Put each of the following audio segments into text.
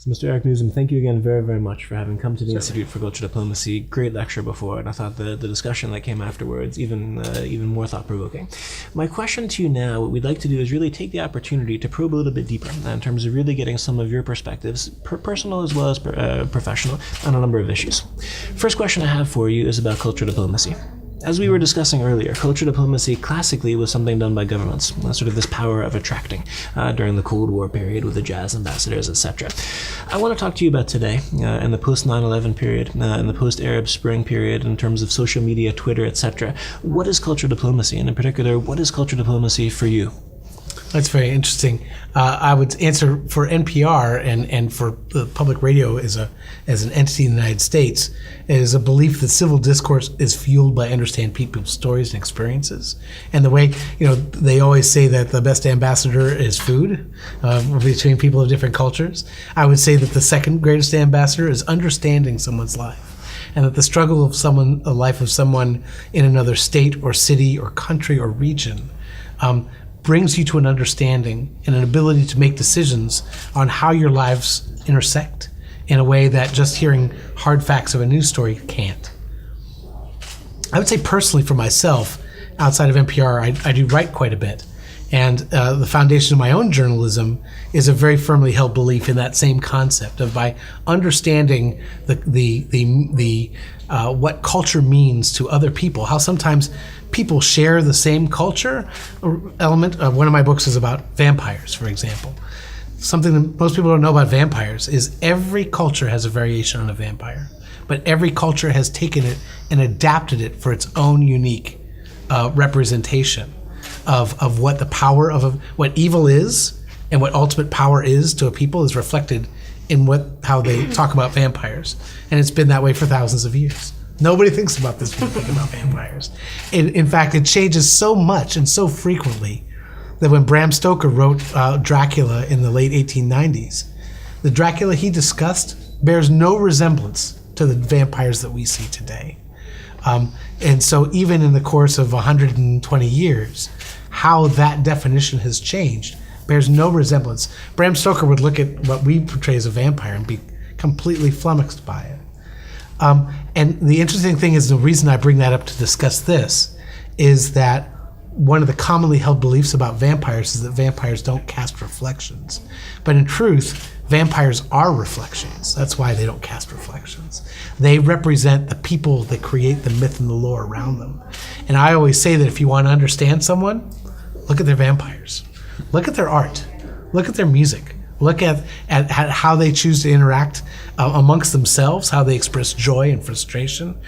So, Mr. Eric Nuzum, thank you again very, very much for having come to the Institute for Culture Diplomacy. Great lecture before, and I thought the discussion that came afterwards even more thought-provoking. My question to you now, what we'd like to do is really take the opportunity to probe a little bit deeper in terms of really getting some of your perspectives, personal as well as professional, on a number of issues. First question I have for you is about culture diplomacy. As we were discussing earlier, culture diplomacy classically was something done by governments, sort of this power of attracting during the Cold War period with the jazz ambassadors, etc. I want to talk to you about today, in the post-9/11 period, in the post-Arab Spring period, in terms of social media, Twitter, etc. What is culture diplomacy? And in particular, what is culture diplomacy for you? That's very interesting. I would answer for NPR and for the public radio as an entity in the United States, is a belief that civil discourse is fueled by understanding people's stories and experiences. And the way, they always say that the best ambassador is food between people of different cultures. I would say that the second greatest ambassador is understanding someone's life. And that the struggle of a life of someone in another state or city or country or region brings you to an understanding and an ability to make decisions on how your lives intersect in a way that just hearing hard facts of a news story can't. I would say personally for myself, outside of NPR, I do write quite a bit. And the foundation of my own journalism is a very firmly held belief in that same concept of by understanding what culture means to other people, how sometimes people share the same culture element. One of my books is about vampires, for example. Something that most people don't know about vampires is every culture has a variation on a vampire, but every culture has taken it and adapted it for its own unique representation of what the power of what evil is and what ultimate power is to a people is reflected in how they talk about vampires. And it's been that way for thousands of years. Nobody thinks about this when they think about vampires. In fact, it changes so much and so frequently that when Bram Stoker wrote Dracula in the late 1890s, the Dracula he discussed bears no resemblance to the vampires that we see today. And so even in the course of 120 years, how that definition has changed bears no resemblance. Bram Stoker would look at what we portray as a vampire and be completely flummoxed by it. And the interesting thing is, the reason I bring that up to discuss this is that one of the commonly held beliefs about vampires is that vampires don't cast reflections. But in truth, vampires are reflections. That's why they don't cast reflections. They represent the people that create the myth and the lore around them. And I always say that if you want to understand someone, look at their vampires. Look at their art. Look at their music. Look at how they choose to interact amongst themselves, how they express joy and frustration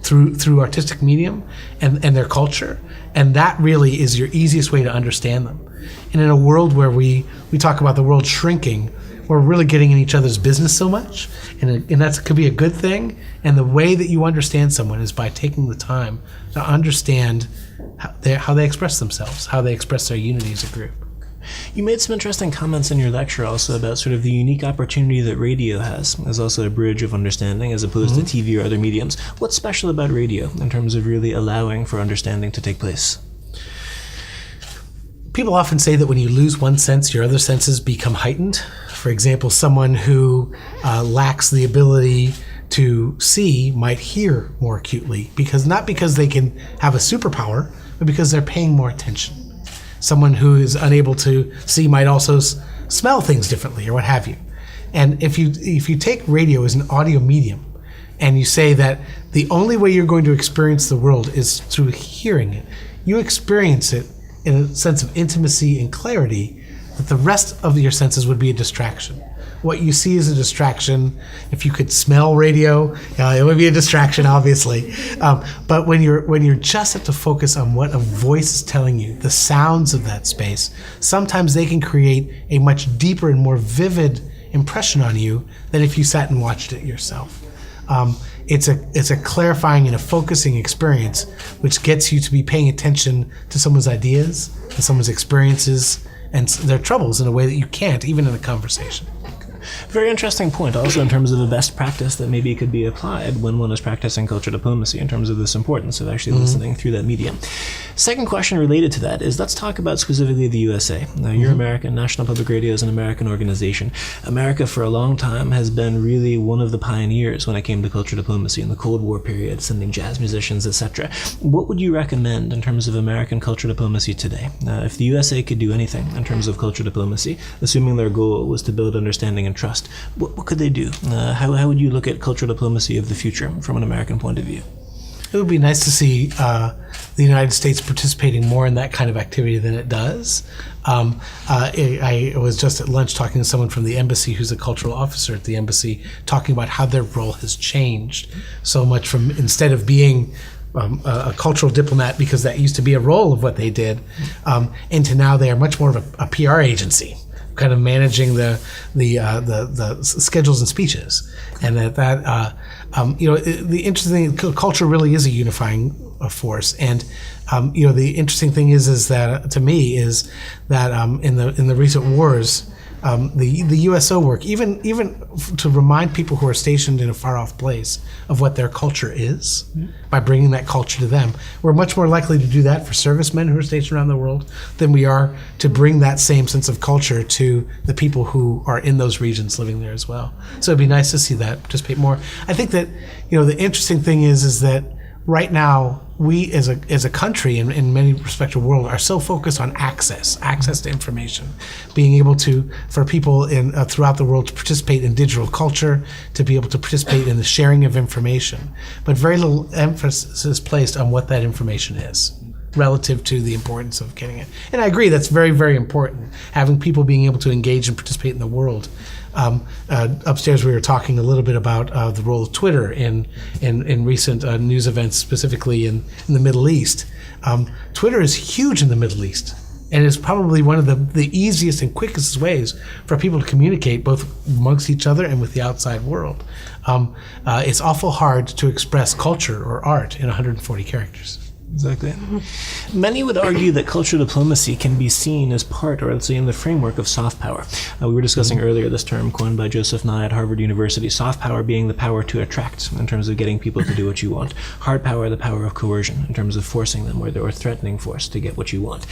through artistic medium and their culture. And that really is your easiest way to understand them. And in a world where we talk about the world shrinking, we're really getting in each other's business so much, and that could be a good thing. And the way that you understand someone is by taking the time to understand how they express themselves, how they express their unity as a group. You made some interesting comments in your lecture also about sort of the unique opportunity that radio has as also a bridge of understanding as opposed to TV or other mediums. What's special about radio in terms of really allowing for understanding to take place? People often say that when you lose one sense, your other senses become heightened. For example, someone who lacks the ability to see might hear more acutely, not because they can have a superpower, but because they're paying more attention. Someone who is unable to see might also smell things differently or what have you. And if you take radio as an audio medium and you say that the only way you're going to experience the world is through hearing it, you experience it in a sense of intimacy and clarity that the rest of your senses would be a distraction. What you see is a distraction. If you could smell radio, it would be a distraction, obviously. But when you're just have to focus on what a voice is telling you, the sounds of that space, sometimes they can create a much deeper and more vivid impression on you than if you sat and watched it yourself. It's a clarifying and a focusing experience, which gets you to be paying attention to someone's ideas and someone's experiences and their troubles in a way that you can't, even in a conversation. Very interesting point also in terms of a best practice that maybe could be applied when one is practicing culture diplomacy in terms of this importance of actually listening through that medium. Second question related to that is, let's talk about specifically the USA. Now, you're American. National Public Radio is an American organization. America, for a long time, has been really one of the pioneers when it came to culture diplomacy in the Cold War period, sending jazz musicians, etc. What would you recommend in terms of American culture diplomacy today? If the USA could do anything in terms of culture diplomacy, assuming their goal was to build understanding and trust, what could they do? How would you look at cultural diplomacy of the future from an American point of view? It would be nice to see the United States participating more in that kind of activity than it does. I was just at lunch talking to someone from the embassy who's a cultural officer at the embassy, talking about how their role has changed so much from, instead of being a cultural diplomat, because that used to be a role of what they did, into now they are much more of a PR agency, kind of managing the schedules and speeches, and the interesting thing, culture really is a unifying force, and the interesting thing is that to me is that in the recent wars, the USO work, even to remind people who are stationed in a far off place of what their culture is, by bringing that culture to them. We're much more likely to do that for servicemen who are stationed around the world than we are to bring that same sense of culture to the people who are in those regions living there as well. So it'd be nice to see that participate more. I think that the interesting thing is that right now, we as a country and in many respects the world are so focused on access to information, being able to, for people in throughout the world to participate in digital culture, to be able to participate in the sharing of information, but very little emphasis is placed on what that information is relative to the importance of getting it. And I agree, that's very, very important, having people being able to engage and participate in the world. Upstairs we were talking a little bit about the role of Twitter in recent news events, specifically in the Middle East. Twitter is huge in the Middle East, and is probably one of the easiest and quickest ways for people to communicate both amongst each other and with the outside world. It's awful hard to express culture or art in 140 characters. Exactly. Many would argue that cultural diplomacy can be seen as part, or let's say in the framework of soft power. We were discussing earlier this term coined by Joseph Nye at Harvard University, soft power being the power to attract in terms of getting people to do what you want. Hard power, the power of coercion in terms of forcing them, or threatening force to get what you want.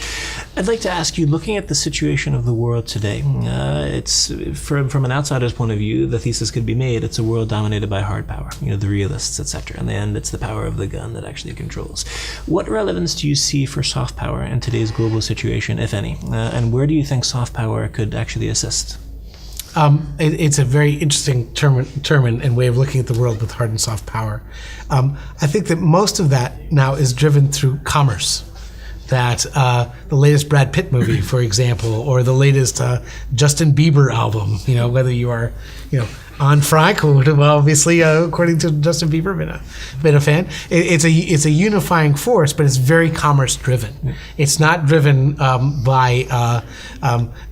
I'd like to ask you, looking at the situation of the world today, it's from an outsider's point of view, the thesis could be made, it's a world dominated by hard power, the realists, etc. In the end, it's the power of the gun that actually controls. What relevance do you see for soft power in today's global situation, if any? And where do you think soft power could actually assist? It's a very interesting term and way of looking at the world with hard and soft power. I think that most of that now is driven through commerce. That the latest Brad Pitt movie, for example, or the latest Justin Bieber album, whether you are, Anne Frank, who obviously, according to Justin Bieber, been a fan. It's a unifying force, but it's very commerce driven. Yeah. It's not driven by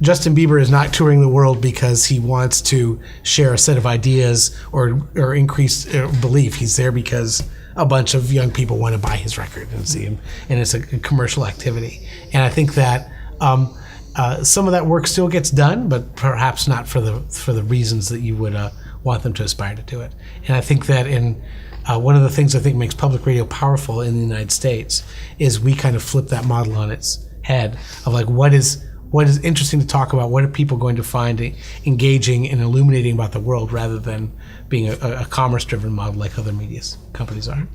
Justin Bieber is not touring the world because he wants to share a set of ideas or increase belief. He's there because a bunch of young people want to buy his record and see him, and it's a commercial activity. And I think that some of that work still gets done, but perhaps not for the reasons that you would want them to aspire to do it. And I think that one of the things I think makes public radio powerful in the United States is we kind of flip that model on its head of like what is interesting to talk about, what are people going to find engaging and illuminating about the world, rather than being a commerce-driven model like other media companies are.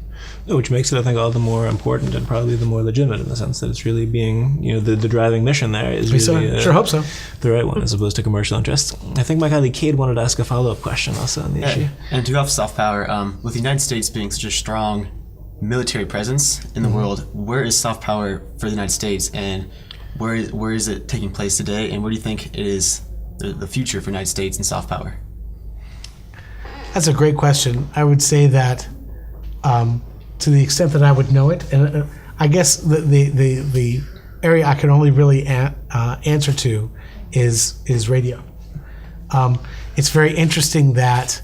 Which makes it, I think, all the more important and probably the more legitimate in the sense that it's really being, the driving mission there is really sure hope so. The right one, as opposed to commercial interest. I think my colleague Cade wanted to ask a follow-up question also on the issue. And to go off soft power, with the United States being such a strong military presence in the world, where is soft power for the United States, and where is it taking place today, and where do you think it is the future for the United States in soft power? That's a great question. I would say that to the extent that I would know it, and I guess the area I can only really answer to is radio. It's very interesting that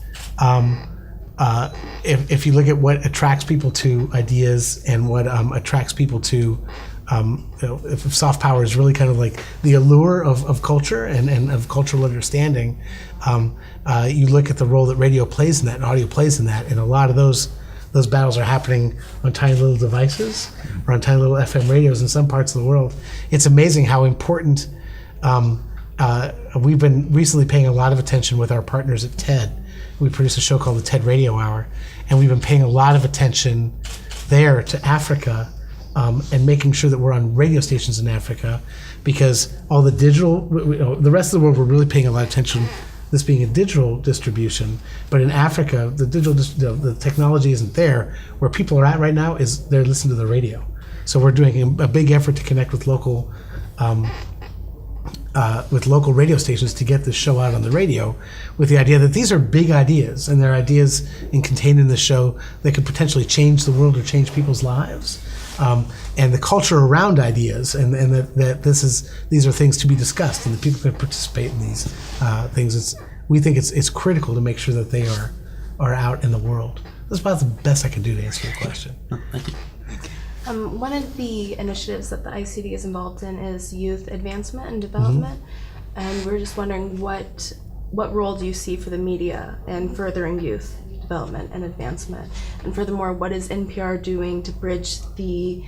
if you look at what attracts people to ideas and what attracts people to if soft power is really kind of like the allure of culture and of cultural understanding, you look at the role that radio plays in that and audio plays in that, and a lot of those those battles are happening on tiny little devices or on tiny little FM radios in some parts of the world. It's amazing how important. We've been recently paying a lot of attention with our partners at TED. We produce a show called the TED Radio Hour, and we've been paying a lot of attention there to Africa, and making sure that we're on radio stations in Africa, because all the digital, the rest of the world, we're really paying a lot of attention, this being a digital distribution, but in Africa, the technology isn't there. Where people are at right now is they're listening to the radio. So we're doing a big effort to connect with local radio stations to get this show out on the radio, with the idea that these are big ideas, and they're ideas contained in the show that could potentially change the world or change people's lives. And the culture around ideas, and that these are things to be discussed, and that people can participate in these things. We think it's critical to make sure that they are out in the world. That's about the best I can do to answer your question. Thank you. One of the initiatives that the ICD is involved in is youth advancement and development, and we're just wondering what role do you see for the media in furthering youth development and advancement, and furthermore, what is NPR doing to bridge the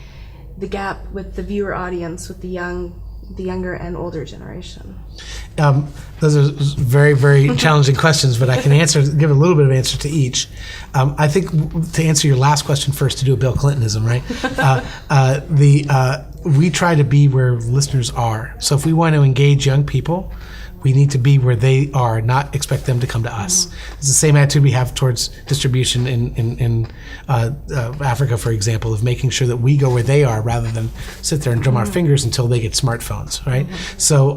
gap with the viewer audience, with the younger and older generation? Those are very, very challenging questions, but I can give a little bit of answer to each. I think to answer your last question first, to do a Bill Clintonism, right? We try to be where listeners are. So if we want to engage young people, we need to be where they are, not expect them to come to us. It's the same attitude we have towards distribution in Africa, for example, of making sure that we go where they are rather than sit there and drum our fingers until they get smartphones, right? So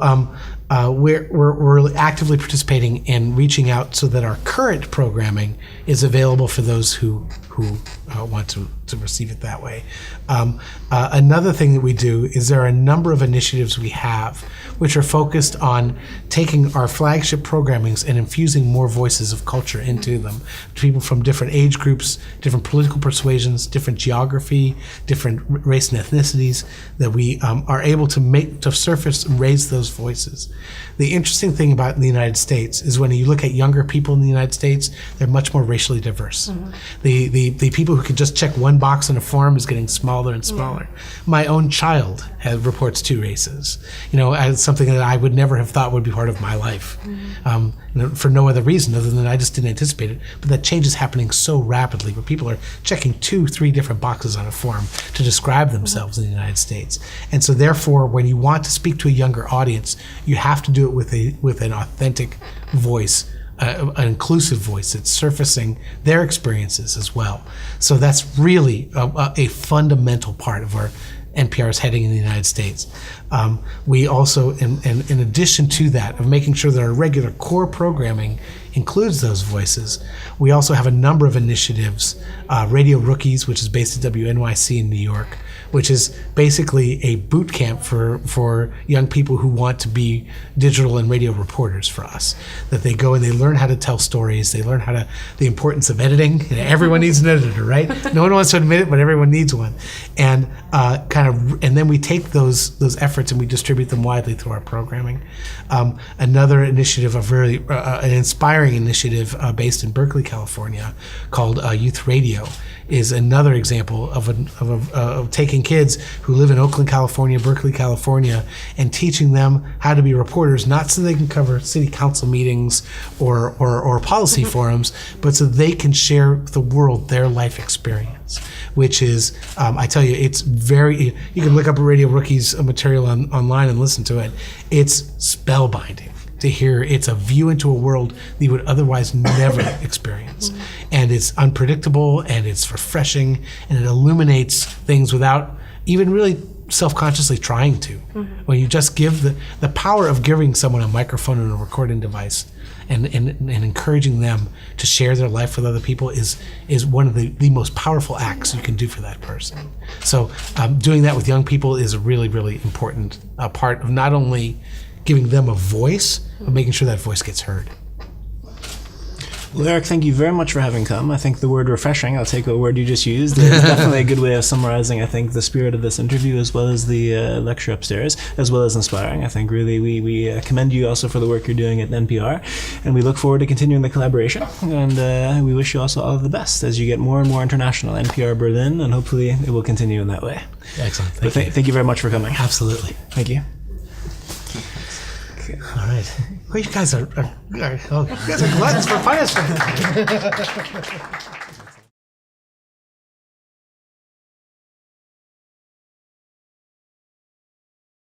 we're actively participating in reaching out so that our current programming is available for those who want to receive it that way. Another thing that we do is there are a number of initiatives we have which are focused on taking our flagship programmings and infusing more voices of culture into them. People from different age groups, different political persuasions, different geography, different race and ethnicities, that we are able to surface and raise those voices. The interesting thing about the United States is when you look at younger people in the United States, they're much more racially diverse. The people who can just check one box in a form is getting smaller and smaller. My own child reports 2 races. As something that I would never have thought would be part of my life, for no other reason other than I just didn't anticipate it. But that change is happening so rapidly, where people are checking 2-3 different boxes on a form to describe themselves in the United States. And so therefore, when you want to speak to a younger audience, you have to do it with an authentic voice, an inclusive voice that's surfacing their experiences as well. So that's really a fundamental part of where NPR is heading in the United States. We also, in addition to that, of making sure that our regular core programming includes those voices, we also have a number of initiatives. Radio Rookies, which is based at WNYC in New York, which is basically a boot camp for young people who want to be digital and radio reporters for us. That they go and they learn how to tell stories, they learn the importance of editing. Everyone needs an editor, right? No one wants to admit it, but everyone needs one. And and then we take those efforts and we distribute them widely through our programming. Another initiative, an inspiring initiative based in Berkeley, California, called Youth Radio, is another example of taking kids who live in Oakland, California, Berkeley, California, and teaching them how to be reporters, not so they can cover city council meetings or policy forums, but so they can share with the world their life experience, which is, I tell you, it's you can look up a Radio Rookies material online and listen to it. It's spellbinding to hear. It's a view into a world that you would otherwise never experience. And it's unpredictable, and it's refreshing, and it illuminates things without even really self-consciously trying to. When you just give the power of giving someone a microphone and a recording device and encouraging them to share their life with other people is one of the most powerful acts you can do for that person. So doing that with young people is a really, really important part of not only giving them a voice, but making sure that voice gets heard. Well, Eric, thank you very much for having come. I think the word refreshing, I'll take a word you just used, is definitely a good way of summarizing, I think, the spirit of this interview as well as the lecture upstairs, as well as inspiring. I think really we commend you also for the work you're doing at NPR, and we look forward to continuing the collaboration, and we wish you also all of the best as you get more and more international. NPR Berlin, and hopefully it will continue in that way. Excellent. Thank you very much for coming. Absolutely. Thank you. All right. Well, you guys are gluttons for punishment.